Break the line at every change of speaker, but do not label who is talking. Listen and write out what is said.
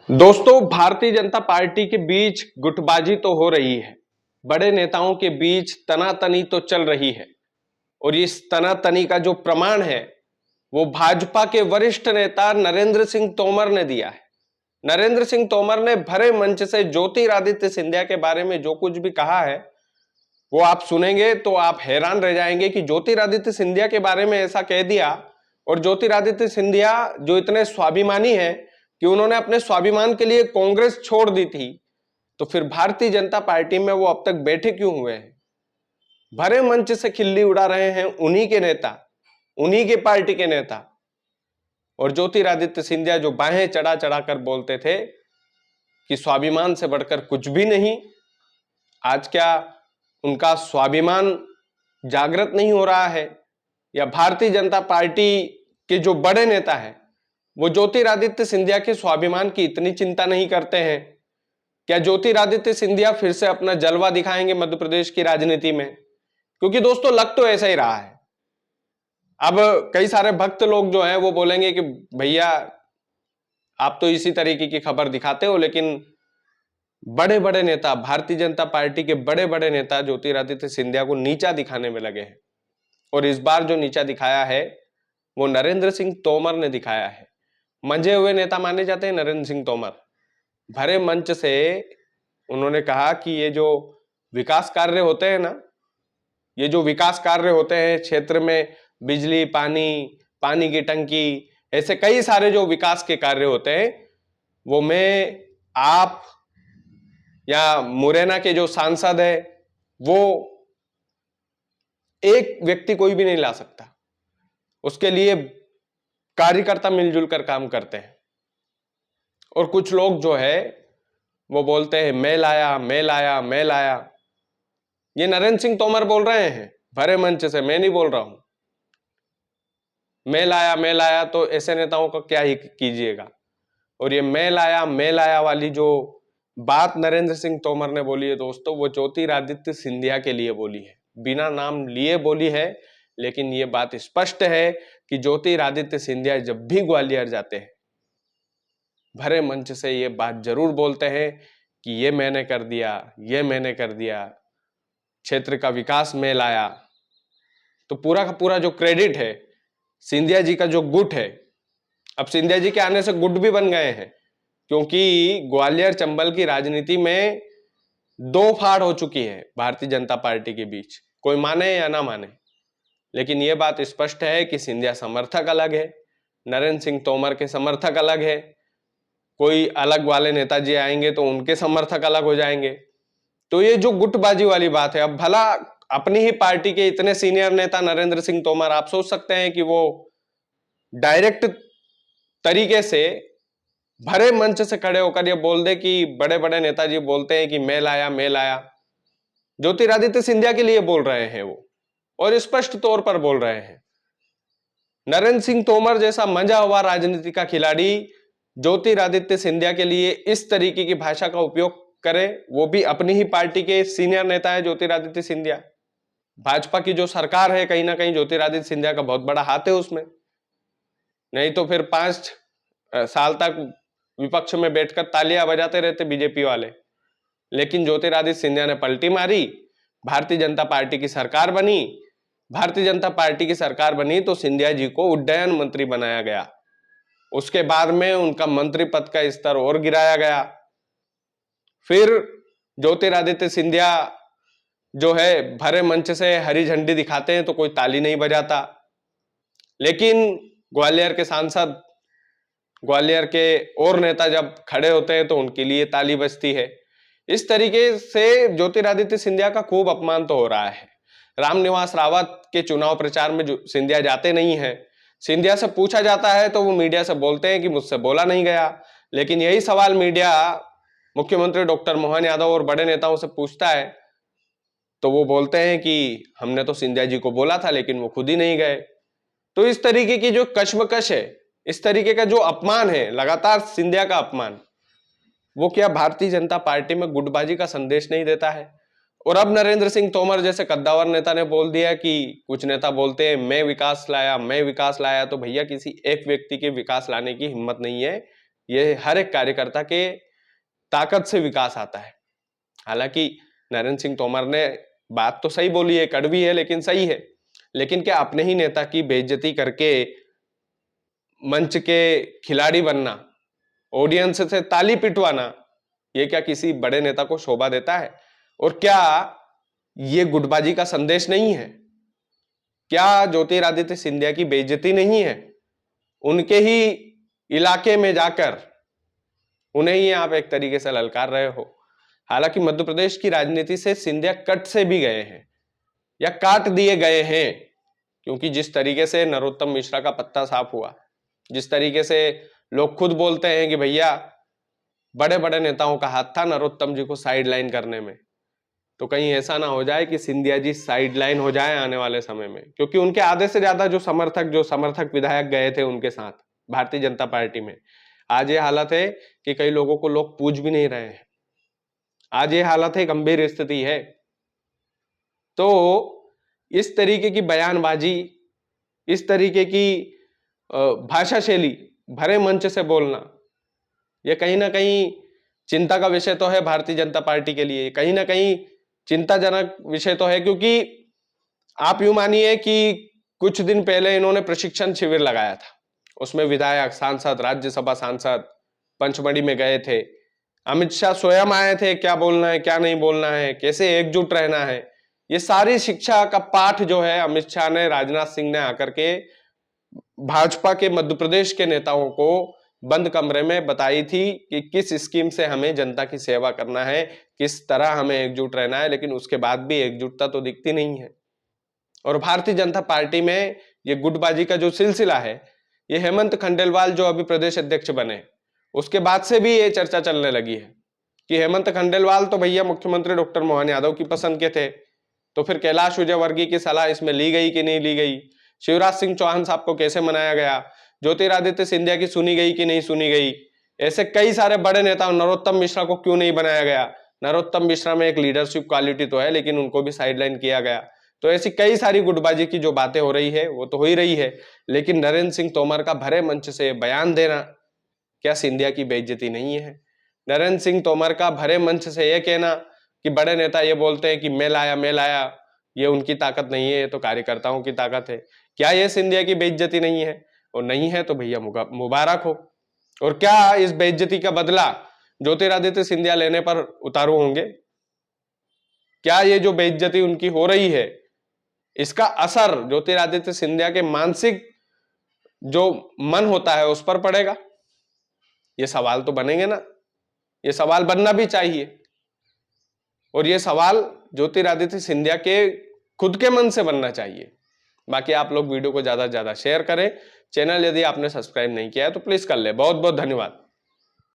दोस्तों, भारतीय जनता पार्टी के बीच गुटबाजी तो हो रही है। बड़े नेताओं के बीच तनातनी तो चल रही है और इस तनातनी का जो प्रमाण है वो भाजपा के वरिष्ठ नेता नरेंद्र सिंह तोमर ने दिया है। नरेंद्र सिंह तोमर ने भरे मंच से ज्योतिरादित्य सिंधिया के बारे में जो कुछ भी कहा है वो आप सुनेंगे तो आप हैरान रह जाएंगे कि ज्योतिरादित्य सिंधिया के बारे में ऐसा कह दिया। और ज्योतिरादित्य सिंधिया जो इतने स्वाभिमानी हैं कि उन्होंने अपने स्वाभिमान के लिए कांग्रेस छोड़ दी थी, तो फिर भारतीय जनता पार्टी में वो अब तक बैठे क्यों हुए हैं? भरे मंच से खिल्ली उड़ा रहे हैं उन्हीं के नेता, उन्हीं के पार्टी के नेता। और ज्योतिरादित्य सिंधिया जो बाहें चढ़ा चढ़ा कर बोलते थे कि स्वाभिमान से बढ़कर कुछ भी नहीं, आज क्या उनका स्वाभिमान जागृत नहीं हो रहा है? या भारतीय जनता पार्टी के जो बड़े नेता हैं वो ज्योतिरादित्य सिंधिया के स्वाभिमान की इतनी चिंता नहीं करते हैं? क्या ज्योतिरादित्य सिंधिया फिर से अपना जलवा दिखाएंगे मध्य प्रदेश की राजनीति में? क्योंकि दोस्तों लग तो ऐसा ही रहा है। अब कई सारे भक्त लोग जो हैं वो बोलेंगे कि भैया आप तो इसी तरीके की खबर दिखाते हो, लेकिन बड़े बड़े नेता, भारतीय जनता पार्टी के बड़े बड़े नेता ज्योतिरादित्य सिंधिया को नीचा दिखाने में लगे हैं। और इस बार जो नीचा दिखाया है वो नरेंद्र सिंह तोमर ने दिखाया है। मंझे हुए नेता माने जाते हैं नरेंद्र सिंह तोमर। भरे मंच से उन्होंने कहा कि ये जो विकास कार्य होते हैं ना, ये जो विकास कार्य होते हैं क्षेत्र में, बिजली, पानी की टंकी, ऐसे कई सारे जो विकास के कार्य होते हैं वो मैं, आप या मुरैना के जो सांसद है वो एक व्यक्ति कोई भी नहीं ला सकता। उसके लिए कार्यकर्ता मिलजुल कर काम करते हैं। और कुछ लोग जो है वो बोलते हैं मैं लाया मैं लाया मैं लाया। ये नरेंद्र सिंह तोमर बोल रहे हैं भरे मंच से, मैं नहीं बोल रहा हूं। मैं लाया तो ऐसे नेताओं का क्या ही कीजिएगा। और ये मैं लाया वाली जो बात नरेंद्र सिंह तोमर ने बोली है दोस्तों, वो ज्योतिरादित्य सिंधिया के लिए बोली है, बिना नाम लिए बोली है। लेकिन ये बात स्पष्ट है कि ज्योतिरादित्य सिंधिया जब भी ग्वालियर जाते हैं भरे मंच से ये बात जरूर बोलते हैं कि ये मैंने कर दिया, ये मैंने कर दिया, क्षेत्र का विकास में लाया। तो पूरा का पूरा जो क्रेडिट है सिंधिया जी का, जो गुट है, अब सिंधिया जी के आने से गुट भी बन गए हैं। क्योंकि ग्वालियर चंबल की राजनीति में दो फाड़ हो चुकी है भारतीय जनता पार्टी के बीच, कोई माने या ना माने। लेकिन यह बात स्पष्ट है कि सिंधिया समर्थक अलग है, नरेंद्र सिंह तोमर के समर्थक अलग है। कोई अलग वाले नेताजी आएंगे तो उनके समर्थक अलग हो जाएंगे। तो ये जो गुटबाजी वाली बात है, अब भला अपनी ही पार्टी के इतने सीनियर नेता नरेंद्र सिंह तोमर, आप सोच सकते हैं कि वो डायरेक्ट तरीके से भरे मंच से खड़े होकर ये बोल दे कि बड़े बड़े नेताजी बोलते हैं कि मैं लाया मैं लाया। ज्योतिरादित्य सिंधिया के लिए बोल रहे हैं वो, और स्पष्ट तौर पर बोल रहे हैं। नरेंद्र सिंह तोमर जैसा मंझा हुआ राजनीति का खिलाड़ी ज्योतिरादित्य सिंधिया के लिए इस तरीके की भाषा का उपयोग करे, वो भी अपनी ही पार्टी के सीनियर नेता है ज्योतिरादित्य सिंधिया। भाजपा की जो सरकार है कहीं ना कहीं ज्योतिरादित्य सिंधिया का बहुत बड़ा हाथ है उसमें, नहीं तो फिर 5 साल तक विपक्ष में बैठकर तालियां बजाते रहते बीजेपी वाले। लेकिन ज्योतिरादित्य सिंधिया ने पलटी मारी, भारतीय जनता पार्टी की सरकार बनी। भारतीय जनता पार्टी की सरकार बनी तो सिंधिया जी को उड्डयन मंत्री बनाया गया। उसके बाद में उनका मंत्री पद का स्तर और गिराया गया। फिर ज्योतिरादित्य सिंधिया जो है भरे मंच से हरी झंडी दिखाते हैं तो कोई ताली नहीं बजाता। लेकिन ग्वालियर के सांसद, ग्वालियर के और नेता जब खड़े होते हैं तो उनके लिए ताली बजती है। इस तरीके से ज्योतिरादित्य सिंधिया का खूब अपमान तो हो रहा है। रामनिवास रावत के चुनाव प्रचार में जो सिंधिया जाते नहीं हैं, सिंधिया से पूछा जाता है तो वो मीडिया से बोलते हैं कि मुझसे बोला नहीं गया। लेकिन यही सवाल मीडिया मुख्यमंत्री डॉक्टर मोहन यादव और बड़े नेताओं से पूछता है तो वो बोलते हैं कि हमने तो सिंधिया जी को बोला था लेकिन वो खुद ही नहीं गए। तो इस तरीके की जो कश्मकश है, इस तरीके का जो अपमान है, लगातार सिंधिया का अपमान, वो क्या भारतीय जनता पार्टी में गुटबाजी का संदेश नहीं देता है? और अब नरेंद्र सिंह तोमर जैसे कद्दावर नेता ने बोल दिया कि कुछ नेता बोलते हैं मैं विकास लाया मैं विकास लाया, तो भैया किसी एक व्यक्ति के विकास लाने की हिम्मत नहीं है। ये हर एक कार्यकर्ता के ताकत से विकास आता है। हालांकि नरेंद्र सिंह तोमर ने बात तो सही बोली है, कड़वी है लेकिन सही है। लेकिन क्या अपने ही नेता की बेइज्जती करके मंच के खिलाड़ी बनना, ऑडियंस से ताली पिटवाना, ये क्या किसी बड़े नेता को शोभा देता है? और क्या ये गुटबाजी का संदेश नहीं है? क्या ज्योतिरादित्य सिंधिया की बेइज्जती नहीं है? उनके ही इलाके में जाकर उन्हें ही आप एक तरीके से ललकार रहे हो। हालांकि मध्य प्रदेश की राजनीति से सिंधिया कट से भी गए हैं या काट दिए गए हैं, क्योंकि जिस तरीके से नरोत्तम मिश्रा का पत्ता साफ हुआ, जिस तरीके से लोग खुद बोलते हैं कि भैया बड़े बड़े नेताओं का हाथ था नरोत्तम जी को साइडलाइन करने में, तो कहीं ऐसा ना हो जाए कि सिंधिया जी साइडलाइन हो जाए आने वाले समय में, क्योंकि उनके आधे से ज्यादा जो समर्थक विधायक गए थे उनके साथ भारतीय जनता पार्टी में, आज ये हालत है कि कई लोगों को लोग पूछ भी नहीं रहे हैं। आज ये हालत है, गंभीर स्थिति है। तो इस तरीके की बयानबाजी, इस तरीके की भाषा शैली भरे मंच से बोलना, यह कहीं ना कहीं चिंता का विषय तो है भारतीय जनता पार्टी के लिए, कहीं ना कहीं चिंताजनक विषय तो है। क्योंकि आप यूं मानिए कि कुछ दिन पहले इन्होंने प्रशिक्षण शिविर लगाया था, उसमें विधायक, सांसद, राज्यसभा सांसद पंचमढ़ी में गए थे। अमित शाह स्वयं आए थे, क्या बोलना है, क्या नहीं बोलना है, कैसे एकजुट रहना है, ये सारी शिक्षा का पाठ जो है अमित शाह ने, राजनाथ सिंह ने आकर के भाजपा के मध्य प्रदेश के नेताओं को बंद कमरे में बताई थी कि किस स्कीम से हमें जनता की सेवा करना है, किस तरह हमें एकजुट रहना है। लेकिन उसके बाद भी एकजुटता तो दिखती नहीं है। और भारतीय जनता पार्टी में ये गुटबाजी का जो सिलसिला है, ये हेमंत खंडेलवाल जो अभी प्रदेश अध्यक्ष बने उसके बाद से भी ये चर्चा चलने लगी है कि हेमंत खंडेलवाल तो भैया मुख्यमंत्री डॉक्टर मोहन यादव की पसंद के थे, तो फिर कैलाश विजयवर्गीय की सलाह इसमें ली गई कि नहीं ली गई? शिवराज सिंह चौहान साहब को कैसे मनाया गया? ज्योतिरादित्य सिंधिया की सुनी गई कि नहीं सुनी गई? ऐसे कई सारे बड़े नेता, नरोत्तम मिश्रा को क्यों नहीं बनाया गया? नरोत्तम मिश्रा में एक लीडरशिप क्वालिटी तो है, लेकिन उनको भी साइडलाइन किया गया। तो ऐसी कई सारी गुटबाजी की जो बातें हो रही है वो तो हो ही रही है, लेकिन नरेंद्र सिंह तोमर का भरे मंच से बयान देना क्या सिंधिया की बेइज्जती नहीं है? नरेंद्र सिंह तोमर का भरे मंच से यह कहना कि बड़े नेता ये बोलते हैं कि मैं लाया, ये उनकी ताकत नहीं है, ये तो कार्यकर्ताओं की ताकत है, क्या ये सिंधिया की बेइज्जती नहीं है? और नहीं है तो भैया मुबारक हो। और क्या इस बेइज्जती का बदला ज्योतिरादित्य सिंधिया लेने पर उतारू होंगे? क्या ये जो बेइज्जती उनकी हो रही है, इसका असर ज्योतिरादित्य सिंधिया के मानसिक जो मन होता है उस पर पड़ेगा? ये सवाल तो बनेंगे ना, ये सवाल बनना भी चाहिए। और ये सवाल ज्योतिरादित्य सिंधिया के खुद के मन से बनना चाहिए। बाकी आप लोग वीडियो को ज्यादा से ज्यादा शेयर करें। चैनल यदि आपने सब्सक्राइब नहीं किया है तो प्लीज कर ले। बहुत बहुत धन्यवाद।